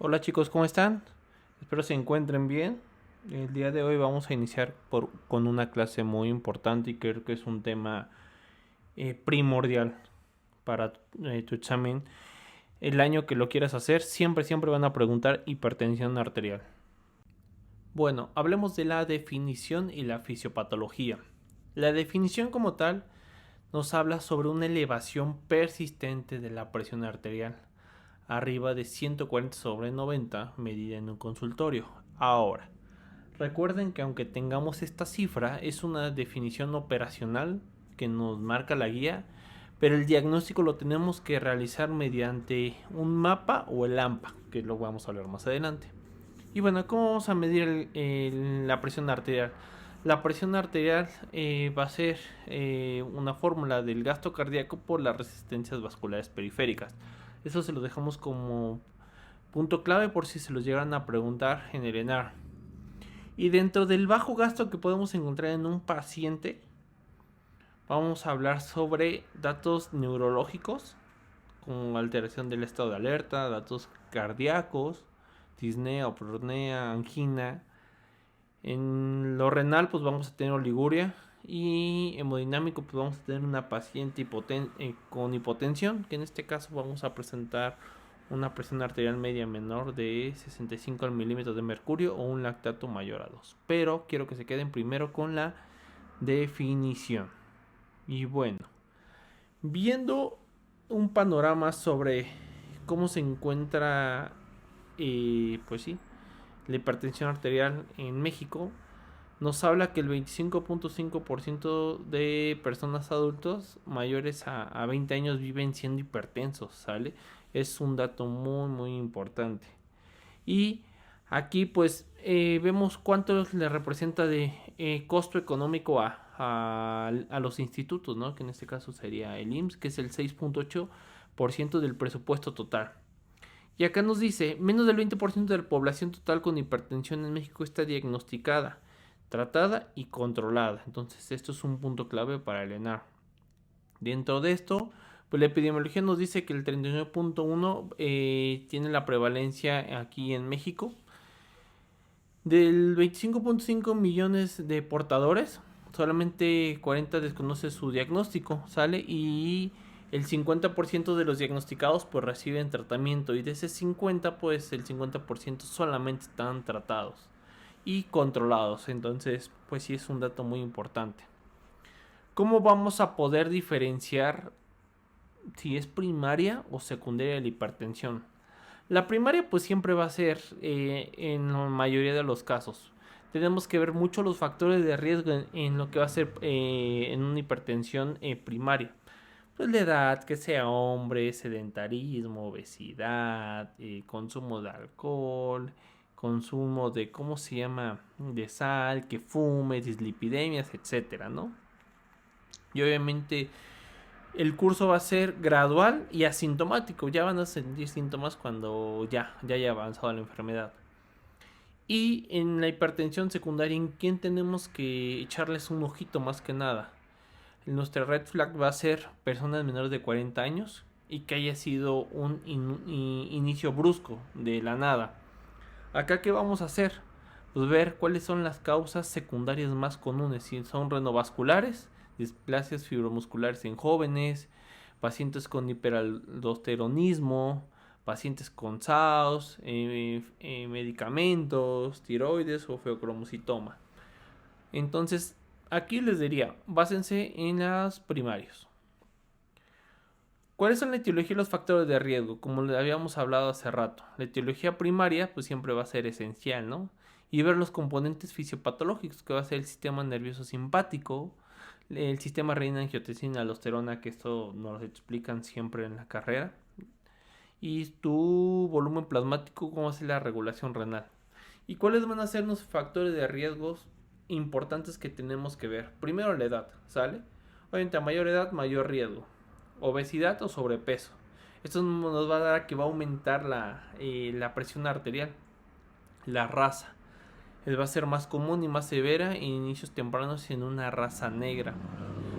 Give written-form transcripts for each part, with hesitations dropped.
Hola chicos, ¿cómo están? Espero se encuentren bien. El día de hoy vamos a iniciar con una clase muy importante y creo que es un tema primordial para tu examen. El año que lo quieras hacer, siempre van a preguntar hipertensión arterial. Bueno, hablemos de la definición y la fisiopatología. La definición como tal nos habla sobre una elevación persistente de la presión arterial arriba de 140/90 medida en un consultorio. Ahora, recuerden que aunque tengamos esta cifra, es una definición operacional que nos marca la guía, pero el diagnóstico lo tenemos que realizar mediante un mapa o el AMPA, que lo vamos a hablar más adelante. Y bueno, ¿cómo vamos a medir la presión arterial? La presión arterial va a ser una fórmula del gasto cardíaco por las resistencias vasculares periféricas. Eso se lo dejamos como punto clave por si se los llegan a preguntar en el ENAR. Y dentro del bajo gasto que podemos encontrar en un paciente, vamos a hablar sobre datos neurológicos, como alteración del estado de alerta, datos cardíacos, disnea o proapnea, angina. En lo renal, pues vamos a tener oliguria. Y hemodinámico, pues vamos a tener una paciente con hipotensión, que en este caso vamos a presentar una presión arterial media menor de 65 al milímetro de mercurio o un lactato mayor a 2. Pero quiero que se queden primero con la definición. Y bueno, viendo un panorama sobre cómo se encuentra, pues sí, la hipertensión arterial en México, nos habla que el 25.5% de personas adultos mayores a 20 años viven siendo hipertensos, ¿sale? Es un dato muy importante. Y aquí pues vemos cuánto le representa de costo económico a los institutos, ¿no? Que en este caso sería el IMSS, que es el 6.8% del presupuesto total. Y acá nos dice, menos del 20% de la población total con hipertensión en México está diagnosticada, tratada y controlada. Entonces esto es un punto clave para el ENAR. Dentro de esto, pues la epidemiología nos dice que el 39.1 tiene la prevalencia aquí en México. Del 25.5 millones de portadores, solamente 40 desconoce su diagnóstico, ¿sale? Y el 50% de los diagnosticados pues reciben tratamiento y de ese 50 pues el 50% solamente están tratados y controlados. Entonces pues sí es un dato muy importante. ¿Cómo vamos a poder diferenciar si es primaria o secundaria la hipertensión? La primaria pues siempre va a ser en la mayoría de los casos. Tenemos que ver mucho los factores de riesgo en lo que va a ser en una hipertensión primaria. Pues la edad, que sea hombre, sedentarismo, obesidad, consumo de alcohol, consumo de, ¿cómo se llama? De sal, que fume, dislipidemias, etcétera, ¿no? Y obviamente el curso va a ser gradual y asintomático. Ya van a sentir síntomas cuando ya haya avanzado la enfermedad. Y en la hipertensión secundaria, ¿en quién tenemos que echarles un ojito más que nada? Nuestra red flag va a ser personas menores de 40 años y que haya sido un inicio brusco de la nada. Acá, ¿qué vamos a hacer? Pues ver cuáles son las causas secundarias más comunes, si son renovasculares, displasias fibromusculares en jóvenes, pacientes con hiperaldosteronismo, pacientes con SAOS, medicamentos, tiroides o feocromocitoma. Entonces, aquí les diría, básense en las primarios. ¿Cuáles son la etiología y los factores de riesgo? Como le habíamos hablado hace rato. La etiología primaria pues siempre va a ser esencial, ¿no? Y ver los componentes fisiopatológicos, que va a ser el sistema nervioso simpático, el sistema renina-angiotensina aldosterona, que esto nos lo explican siempre en la carrera, y tu volumen plasmático, cómo hace la regulación renal. ¿Y cuáles van a ser los factores de riesgos importantes que tenemos que ver? Primero la edad, ¿sale? Obviamente a mayor edad, mayor riesgo. Obesidad o sobrepeso. Esto nos va a dar a que va a aumentar la presión arterial. La raza. Va a ser más común y más severa en inicios tempranos en una raza negra.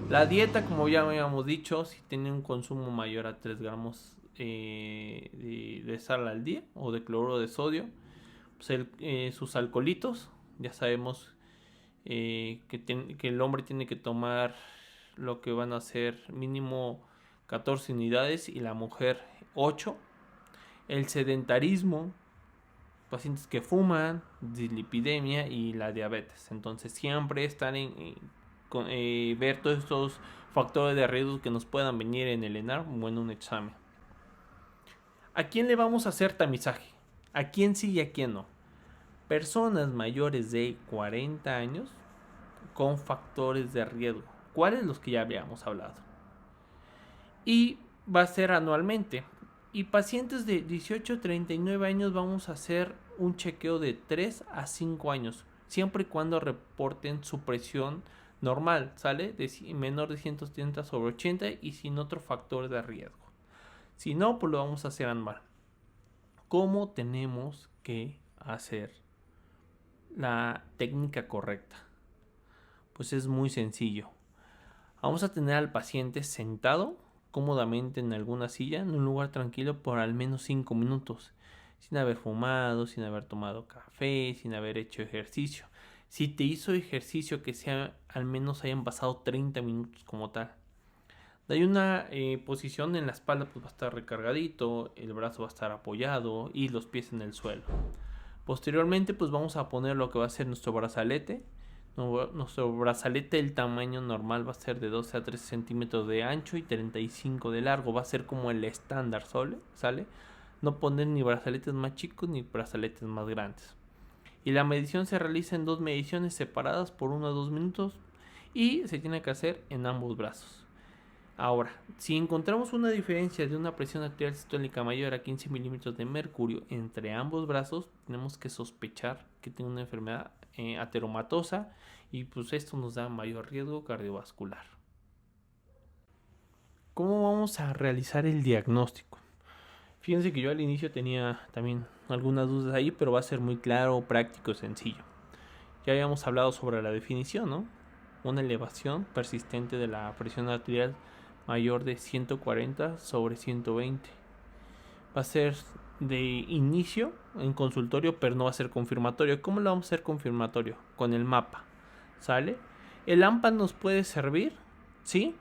La dieta, como ya habíamos dicho, si tiene un consumo mayor a 3 gramos de sal al día o de cloruro de sodio. Pues sus alcoholitos, ya sabemos que el hombre tiene que tomar lo que van a ser mínimo 14 unidades y la mujer 8. El sedentarismo, pacientes que fuman, dislipidemia y la diabetes. Entonces siempre están ver todos estos factores de riesgo que nos puedan venir en el ENAR o en un examen. ¿A quién le vamos a hacer tamizaje? ¿A quién sí y a quién no? Personas mayores de 40 años con factores de riesgo. ¿Cuáles? Los que ya habíamos hablado. Y va a ser anualmente. Y pacientes de 18 a 39 años vamos a hacer un chequeo de 3 a 5 años. Siempre y cuando reporten su presión normal, ¿sale? Menor de 130/80 y sin otro factor de riesgo. Si no, pues lo vamos a hacer anual. ¿Cómo tenemos que hacer la técnica correcta? Pues es muy sencillo. Vamos a tener al paciente sentado cómodamente en alguna silla, en un lugar tranquilo por al menos 5 minutos, sin haber fumado, sin haber tomado café, sin haber hecho ejercicio. Si te hizo ejercicio, que sea al menos hayan pasado 30 minutos como tal. De ahí una posición en la espalda, pues va a estar recargadito, el brazo va a estar apoyado y los pies en el suelo. Posteriormente, pues vamos a poner lo que va a ser nuestro brazalete. Nuestro brazalete, el tamaño normal va a ser de 12 a 13 centímetros de ancho y 35 de largo. Va a ser como el estándar, ¿sale? No poner ni brazaletes más chicos ni brazaletes más grandes. Y la medición se realiza en 2 mediciones separadas por 1 a 2 minutos y se tiene que hacer en ambos brazos. Ahora, si encontramos una diferencia de una presión arterial sistólica mayor a 15 milímetros de mercurio entre ambos brazos, tenemos que sospechar que tiene una enfermedad ateromatosa y pues esto nos da mayor riesgo cardiovascular. ¿Cómo vamos a realizar el diagnóstico? Fíjense que yo al inicio tenía también algunas dudas ahí, pero va a ser muy claro, práctico, sencillo. Ya habíamos hablado sobre la definición, ¿no? Una elevación persistente de la presión arterial mayor de 140/120. Va a ser de inicio en consultorio, pero no va a ser confirmatorio. ¿Cómo lo vamos a hacer confirmatorio? Con el mapa, ¿sale? El AMPA nos puede servir, ¿sí?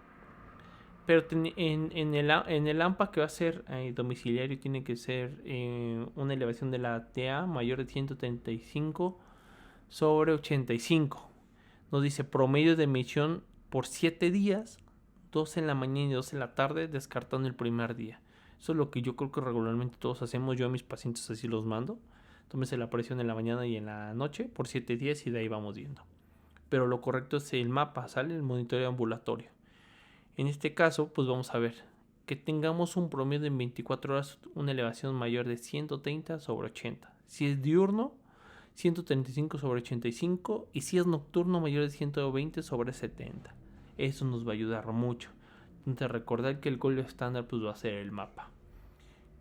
Pero en el AMPA que va a ser domiciliario tiene que ser una elevación de la TA mayor de 135/85. Nos dice promedio de emisión por 7 días, 2 en la mañana y 2 en la tarde, descartando el primer día. Eso es lo que yo creo que regularmente todos hacemos. Yo a mis pacientes así los mando. Tómese la presión en la mañana y en la noche por 7 días y de ahí vamos viendo. Pero lo correcto es el mapa, ¿sale? El monitoreo ambulatorio. En este caso, pues vamos a ver que tengamos un promedio en 24 horas, una elevación mayor de 130/80. Si es diurno, 135/85, y si es nocturno, mayor de 120/70. Eso nos va a ayudar mucho. Entonces recordar que el gold estándar pues va a ser el mapa.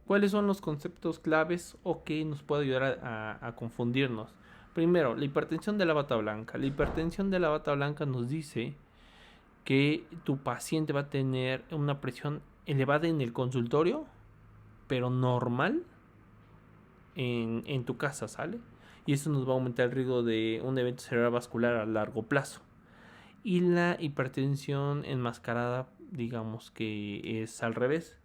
¿Cuáles son los conceptos claves o que nos puede ayudar a confundirnos? Primero, la hipertensión de la bata blanca. La hipertensión de la bata blanca nos dice que tu paciente va a tener una presión elevada en el consultorio, pero normal en tu casa, ¿sale? Y eso nos va a aumentar el riesgo de un evento cerebrovascular a largo plazo. Y la hipertensión enmascarada, digamos que es al revés.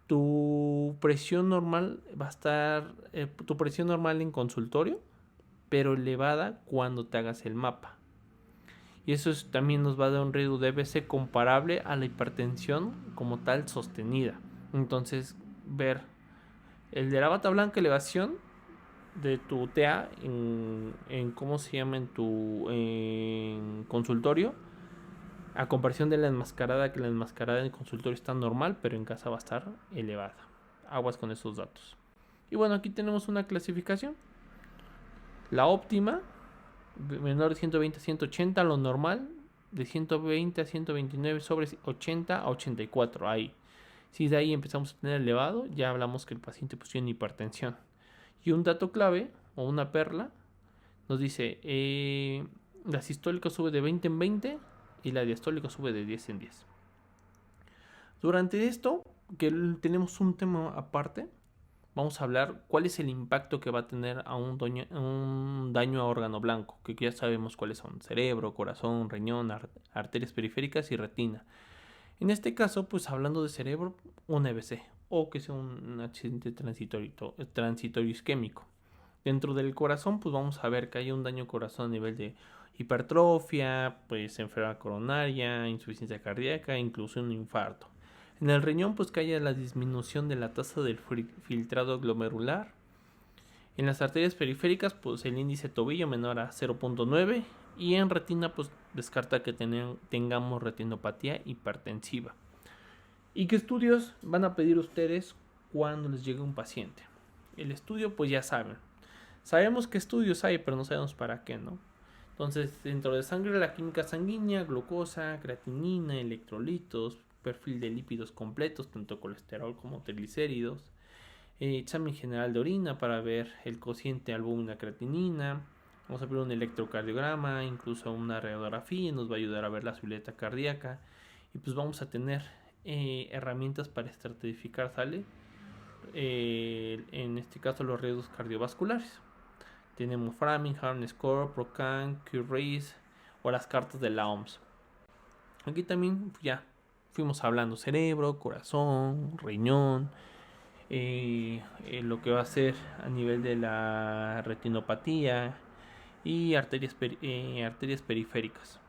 Tu presión normal va a estar, tu presión normal en consultorio, pero elevada cuando te hagas el mapa. Y eso también nos va a dar un riesgo de AVC comparable a la hipertensión como tal sostenida. Entonces, ver el de la bata blanca, elevación de tu TA en ¿cómo se llama? En consultorio, a comparación de la enmascarada, que la enmascarada en consultorio está normal, pero en casa va a estar elevada. Aguas con esos datos. Y bueno, aquí tenemos una clasificación. La óptima, menor de 120/180, lo normal de 120/129 sobre 80/84, ahí. Si de ahí empezamos a tener elevado, ya hablamos que el paciente pues tiene hipertensión. Y un dato clave o una perla nos dice la sistólica sube de 20 en 20 y la diastólica sube de 10 en 10. Durante esto que tenemos un tema aparte. Vamos a hablar cuál es el impacto que va a tener a un daño a órgano blanco, que ya sabemos cuáles son: cerebro, corazón, riñón, arterias periféricas y retina. En este caso, pues hablando de cerebro, un EBC o que sea un accidente transitorio isquémico. Dentro del corazón, pues vamos a ver que hay un daño al corazón a nivel de hipertrofia, pues enfermedad coronaria, insuficiencia cardíaca, incluso un infarto. En el riñón, pues que haya la disminución de la tasa del filtrado glomerular. En las arterias periféricas, pues el índice tobillo menor a 0.9. Y en retina, pues descarta que tengamos retinopatía hipertensiva. ¿Y qué estudios van a pedir ustedes cuando les llegue un paciente? El estudio, pues ya saben. Sabemos qué estudios hay, pero no sabemos para qué, ¿no? Entonces, dentro de sangre, la química sanguínea, glucosa, creatinina, electrolitos, perfil de lípidos completos, tanto colesterol como triglicéridos, examen general de orina para ver el cociente albúmina-creatinina, vamos a ver un electrocardiograma, incluso una radiografía, nos va a ayudar a ver la silueta cardíaca, y pues vamos a tener herramientas para estratificar, ¿sale? En este caso los riesgos cardiovasculares. Tenemos Framingham, Score, Procan, QRACE o las cartas de la OMS. Aquí también ya fuimos hablando cerebro, corazón, riñón, lo que va a ser a nivel de la retinopatía y arterias periféricas.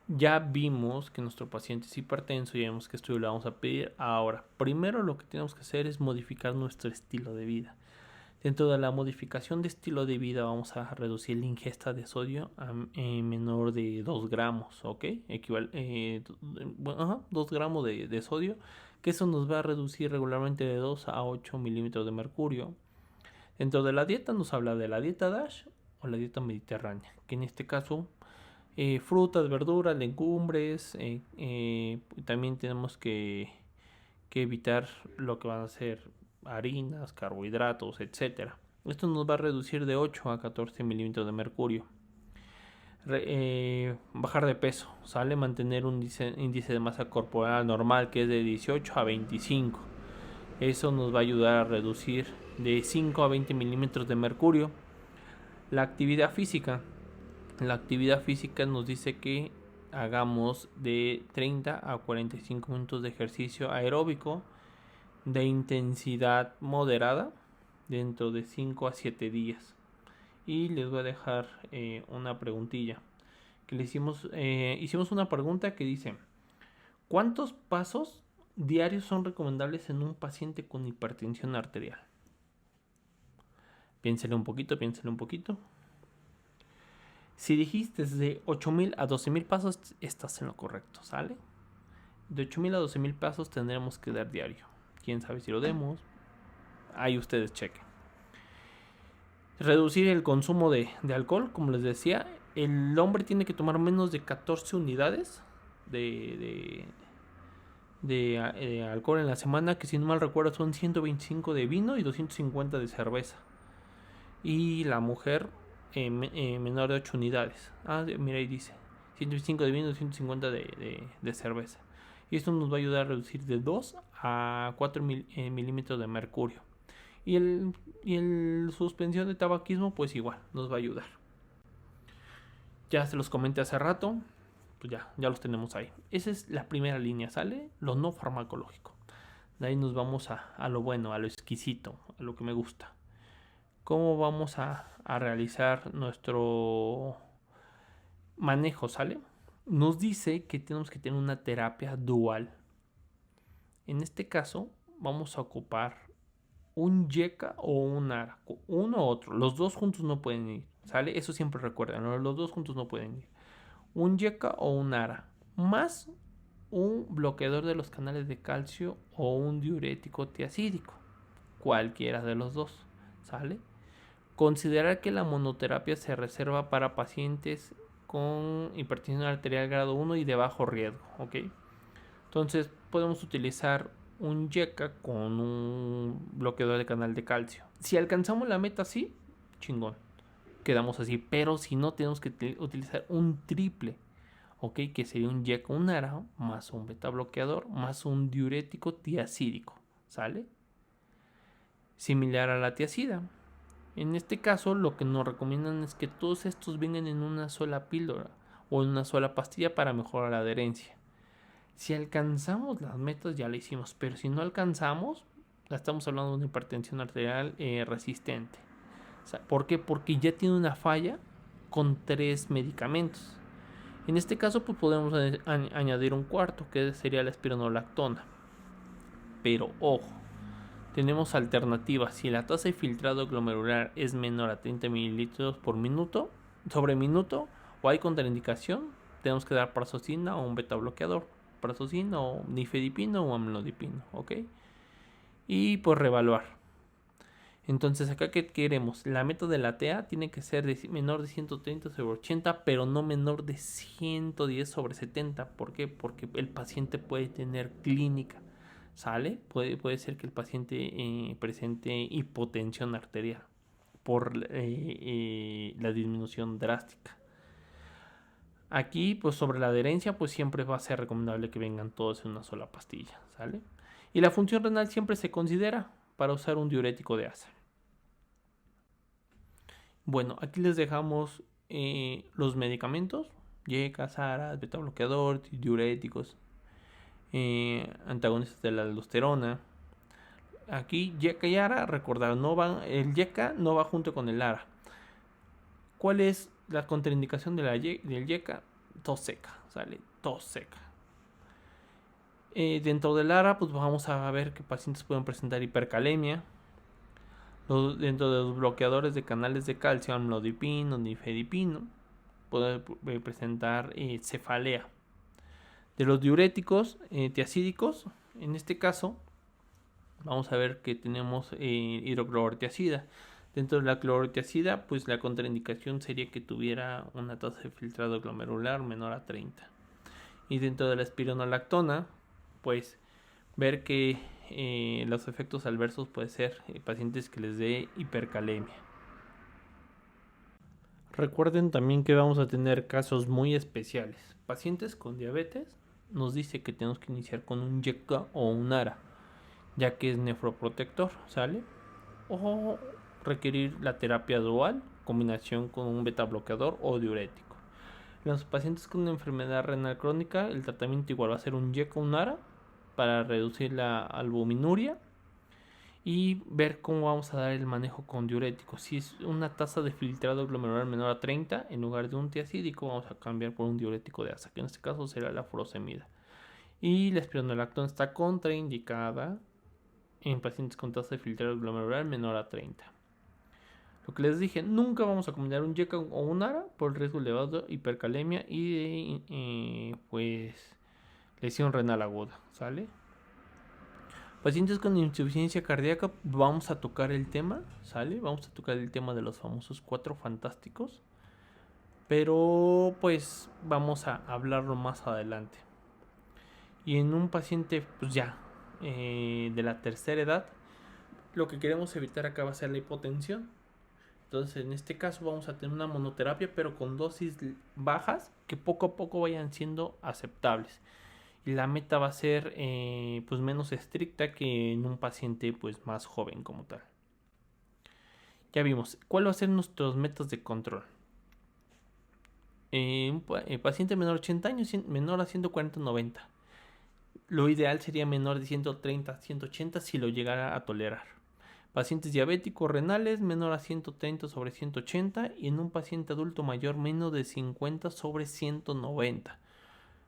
Ya vimos que nuestro paciente es hipertenso y vemos que estudio le vamos a pedir. Ahora, primero lo que tenemos que hacer es modificar nuestro estilo de vida. Dentro de la modificación de estilo de vida vamos a reducir la ingesta de sodio a menor de 2 gramos, ¿ok? 2 gramos de sodio, que eso nos va a reducir regularmente de 2 a 8 milímetros de mercurio. Dentro de la dieta nos habla de la dieta DASH o la dieta mediterránea, que en este caso frutas, verduras, legumbres, también tenemos que evitar lo que van a ser harinas, carbohidratos, etcétera. Esto nos va a reducir de 8 a 14 milímetros de mercurio. Bajar de peso, ¿sale? Mantener un índice de masa corporal normal que es de 18 a 25. Eso nos va a ayudar a reducir de 5 a 20 milímetros de mercurio. La actividad física. La actividad física nos dice que hagamos de 30 a 45 minutos de ejercicio aeróbico de intensidad moderada dentro de 5 a 7 días. Y les voy a dejar una preguntilla que le hicimos una pregunta que dice: ¿cuántos pasos diarios son recomendables en un paciente con hipertensión arterial? Piénsele un poquito. Si dijiste de 8,000 a 12,000 pasos, estás en lo correcto, ¿sale? De 8,000 a 12,000 pasos tendremos que dar diario. Quién sabe si lo demos. Ahí ustedes chequen. Reducir el consumo de alcohol, como les decía. El hombre tiene que tomar menos de 14 unidades de alcohol en la semana, que si no mal recuerdo son 125 de vino y 250 de cerveza. Y la mujer menor de 8 unidades. Mira, ahí dice 125 de vino y 250 de cerveza. Y esto nos va a ayudar a reducir de 2 a 4 milímetros de mercurio. Y el suspensión de tabaquismo, pues igual, nos va a ayudar. Ya se los comenté hace rato, pues ya los tenemos ahí. Esa es la primera línea, ¿sale? Lo no farmacológico. De ahí nos vamos a lo bueno, a lo exquisito, a lo que me gusta. ¿Cómo vamos a realizar nuestro manejo, ¿sale? Nos dice que tenemos que tener una terapia dual. En este caso, vamos a ocupar un YECA o un ARA, uno u otro. Los dos juntos no pueden ir, ¿sale? Eso siempre recuerden, los dos juntos no pueden ir. Un YECA o un ARA, más un bloqueador de los canales de calcio o un diurético tiacídico. Cualquiera de los dos, ¿sale? Considerar que la monoterapia se reserva para pacientes con hipertensión arterial grado 1 y de bajo riesgo, ¿ok? Entonces podemos utilizar un YECA con un bloqueador de canal de calcio. Si alcanzamos la meta así, chingón, quedamos así. Pero si no, tenemos que utilizar un triple ¿ok? Que sería un YECA, un ARA, más un beta bloqueador, más un diurético tiacídico, ¿sale? Similar a la tiacida. En este caso, lo que nos recomiendan es que todos estos vengan en una sola píldora o en una sola pastilla para mejorar la adherencia. Si alcanzamos las metas, ya la hicimos, pero si no alcanzamos, estamos hablando de una hipertensión arterial resistente. O sea, ¿por qué? Porque ya tiene una falla con 3 medicamentos. En este caso, pues podemos añadir un cuarto, que sería la espironolactona. Pero ojo, tenemos alternativas. Si la tasa de filtrado glomerular es menor a 30 mililitros por minuto, sobre minuto, o hay contraindicación, tenemos que dar prazosin o un beta bloqueador. Prazosin o nifedipino o amlodipino, ¿ok? Y pues reevaluar. Entonces acá, ¿qué queremos? La meta de la TA tiene que ser menor de 130 sobre 80, pero no menor de 110 sobre 70. ¿Por qué? Porque el paciente puede tener clínica, ¿sale? Puede ser que el paciente presente hipotensión arterial por la disminución drástica. Aquí, pues sobre la adherencia, pues siempre va a ser recomendable que vengan todos en una sola pastilla, ¿sale? Y la función renal siempre se considera para usar un diurético de asa. Bueno, aquí les dejamos los medicamentos: YECA, ARA, beta bloqueador, diuréticos, antagonistas de la aldosterona. Aquí YECA y ARA, recordar, el YECA no va junto con el ARA. ¿Cuál es la contraindicación del YECA? Tos seca, ¿sale? Tos seca. Dentro del ARA, pues vamos a ver que pacientes pueden presentar hipercalemia. Dentro de los bloqueadores de canales de calcio, amlodipino, nifedipino, puede presentar cefalea. De los diuréticos tiacídicos, en este caso, vamos a ver que tenemos hidroclorotiazida. Dentro de la clorotiazida, pues la contraindicación sería que tuviera una tasa de filtrado glomerular menor a 30. Y dentro de la espironolactona, pues ver que los efectos adversos pueden ser pacientes que les dé hipercalemia. Recuerden también que vamos a tener casos muy especiales. Pacientes con diabetes nos dice que tenemos que iniciar con un YECA o un ARA, ya que es nefroprotector, ¿sale? O requerir la terapia dual, combinación con un beta bloqueador o diurético. En los pacientes con una enfermedad renal crónica, el tratamiento igual va a ser un YECA o un ARA para reducir la albuminuria y ver cómo vamos a dar el manejo con diuréticos. Si es una tasa de filtrado glomerular menor a 30, en lugar de un tiacídico vamos a cambiar por un diurético de asa, que en este caso será la furosemida. Y la espironolactona está contraindicada en pacientes con tasa de filtrado glomerular menor a 30. Lo que les dije, nunca vamos a combinar un YECA o un ARA por el riesgo elevado de hipercalemia y de pues lesión renal aguda, ¿sale? Pacientes con insuficiencia cardíaca, vamos a tocar el tema, ¿sale? Vamos a tocar el tema de los famosos 4 fantásticos, pero pues vamos a hablarlo más adelante. Y en un paciente, pues ya, de la tercera edad, lo que queremos evitar acá va a ser la hipotensión. Entonces, en este caso vamos a tener una monoterapia, pero con dosis bajas que poco a poco vayan siendo aceptables. Y la meta va a ser pues menos estricta que en un paciente pues más joven como tal. Ya vimos, ¿cuál va a ser nuestros metas de control? Paciente menor a 80 años, menor a 140-90. Lo ideal sería menor de 130-180 si lo llegara a tolerar. Pacientes diabéticos renales, menor a 130 sobre 180. Y en un paciente adulto mayor, menos de 50 sobre 190.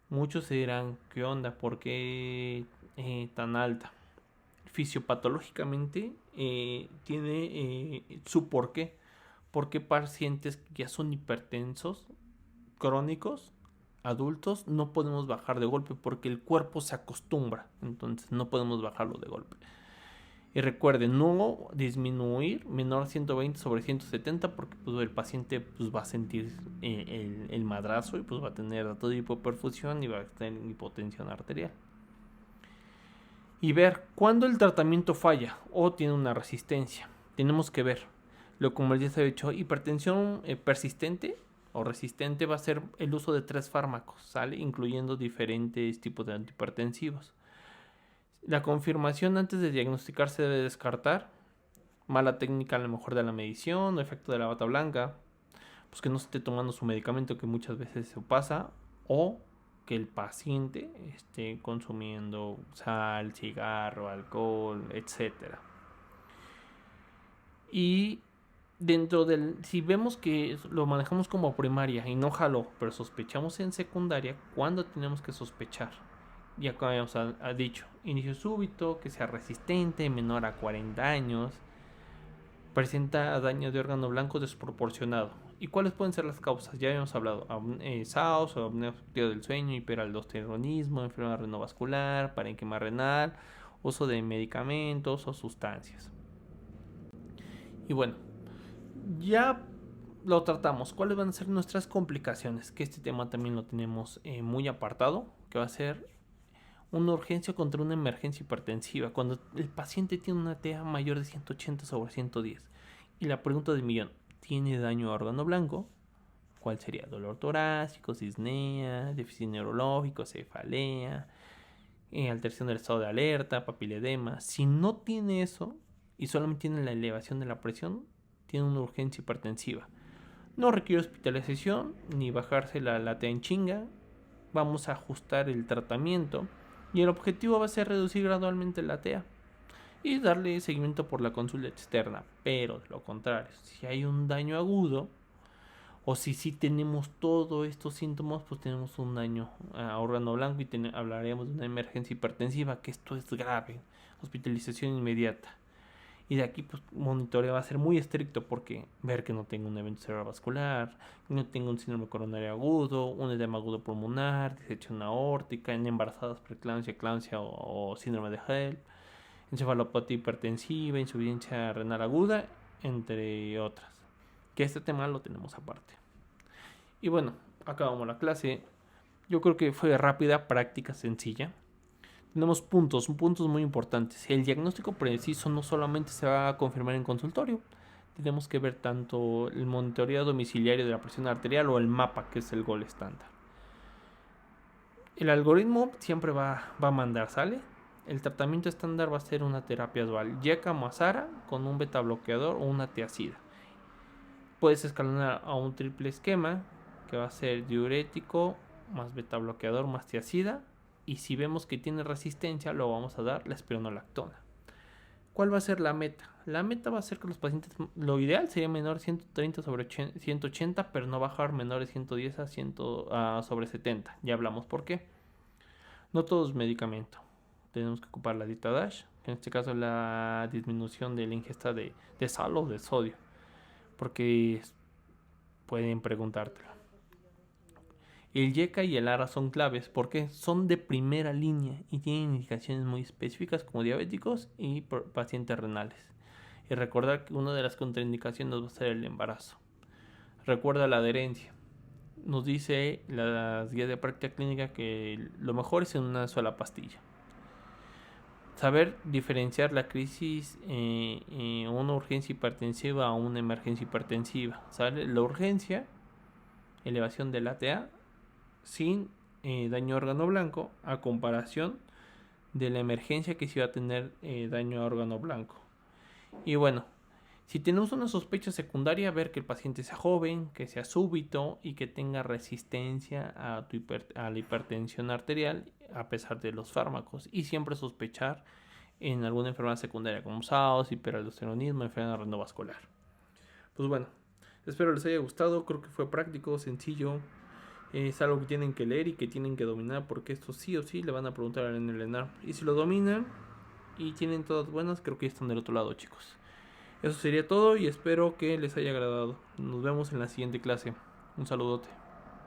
Muchos se dirán, ¿qué onda? ¿Por qué tan alta? Fisiopatológicamente tiene su porqué. Porque pacientes que ya son hipertensos, crónicos, adultos, no podemos bajar de golpe porque el cuerpo se acostumbra. Entonces no podemos bajarlo de golpe. Y recuerden, no disminuir menor a 120 sobre 170 porque pues, el paciente pues, va a sentir el madrazo y pues, va a tener todo hipoperfusión y va a tener hipotensión arterial. Y ver cuándo el tratamiento falla o tiene una resistencia. Tenemos que ver, como ya se ha dicho, hipertensión persistente o resistente va a ser el uso de 3 fármacos, ¿sale? Incluyendo diferentes tipos de antihipertensivos. La confirmación antes de diagnosticar se debe descartar. Mala técnica a lo mejor de la medición o efecto de la bata blanca. Pues que no esté tomando su medicamento, que muchas veces se pasa. O que el paciente esté consumiendo sal, cigarro, alcohol, etcétera. Y dentro del, si vemos que lo manejamos como primaria y no jaló, pero sospechamos en secundaria, ¿cuándo tenemos que sospechar? Ya como habíamos dicho, inicio súbito, que sea resistente, menor a 40 años, presenta daño de órgano blanco desproporcionado. ¿Y cuáles pueden ser las causas? Ya habíamos hablado, SAOS, o apnea obstructiva del sueño, hiperaldosteronismo, enfermedad renovascular, parénquima renal, uso de medicamentos o sustancias. Y bueno, ya lo tratamos. ¿Cuáles van a ser nuestras complicaciones? Que este tema también lo tenemos muy apartado, que va a ser una urgencia contra una emergencia hipertensiva, cuando el paciente tiene una TA mayor de 180 sobre 110. Y la pregunta del millón, ¿tiene daño a órgano blanco? ¿Cuál sería? Dolor torácico, disnea, déficit neurológico, cefalea, alteración del estado de alerta, papiledema. Si no tiene eso y solamente tiene la elevación de la presión, tiene una urgencia hipertensiva. No requiere hospitalización ni bajarse la TA en chinga. Vamos a ajustar el tratamiento y el objetivo va a ser reducir gradualmente la TA y darle seguimiento por la consulta externa. Pero de lo contrario, si hay un daño agudo o si sí tenemos todos estos síntomas, pues tenemos un daño a órgano blanco y hablaremos de una emergencia hipertensiva, que esto es grave, hospitalización inmediata. Y de aquí, pues, monitoreo va a ser muy estricto, porque ver que no tengo un evento cerebrovascular, que no tengo un síndrome coronario agudo, un edema agudo pulmonar, disección aórtica, en embarazadas, preeclampsia, eclampsia o síndrome de HELP, encefalopatía hipertensiva, insuficiencia renal aguda, entre otras. Que este tema lo tenemos aparte. Y bueno, acabamos la clase. Yo creo que fue rápida, práctica, sencilla. Tenemos puntos muy importantes. El diagnóstico preciso no solamente se va a confirmar en consultorio. Tenemos que ver tanto el monitoreo domiciliario de la presión arterial o el mapa, que es el gol estándar. El algoritmo siempre va a mandar, ¿sale? El tratamiento estándar va a ser una terapia dual, YECA más ARA con un beta bloqueador o una tiacida. Puedes escalonar a un triple esquema, que va a ser diurético más beta bloqueador más tiacida. Y si vemos que tiene resistencia, lo vamos a dar la espironolactona. ¿Cuál va a ser la meta? La meta va a ser que los pacientes, lo ideal sería menor 130 sobre 180, pero no bajar menor de 110 a 100 sobre 70. Ya hablamos por qué. No todo es medicamento. Tenemos que ocupar la dieta DASH, en este caso la disminución de la ingesta de sal o de sodio, porque pueden preguntártelo. El YECA y el ARA son claves porque son de primera línea y tienen indicaciones muy específicas como diabéticos y pacientes renales. Y recordar que una de las contraindicaciones va a ser el embarazo. Recuerda la adherencia. Nos dice las guías de práctica clínica que lo mejor es en una sola pastilla. Saber diferenciar la crisis, una urgencia hipertensiva a una emergencia hipertensiva. ¿Sale? La urgencia, elevación del ATA, sin daño a órgano blanco, a comparación de la emergencia que sí va a tener daño a órgano blanco. Y bueno, si tenemos una sospecha secundaria, ver que el paciente sea joven, que sea súbito y que tenga resistencia a la hipertensión arterial a pesar de los fármacos, y siempre sospechar en alguna enfermedad secundaria como SAOS, hiperaldosteronismo, enfermedad renovascular. Pues bueno, espero les haya gustado. Creo que fue práctico, sencillo. Es algo que tienen que leer y que tienen que dominar, porque esto sí o sí le van a preguntar en el ENAR. Y si lo dominan y tienen todas buenas, creo que ya están del otro lado, chicos. Eso sería todo y espero que les haya agradado. Nos vemos en la siguiente clase. Un saludote.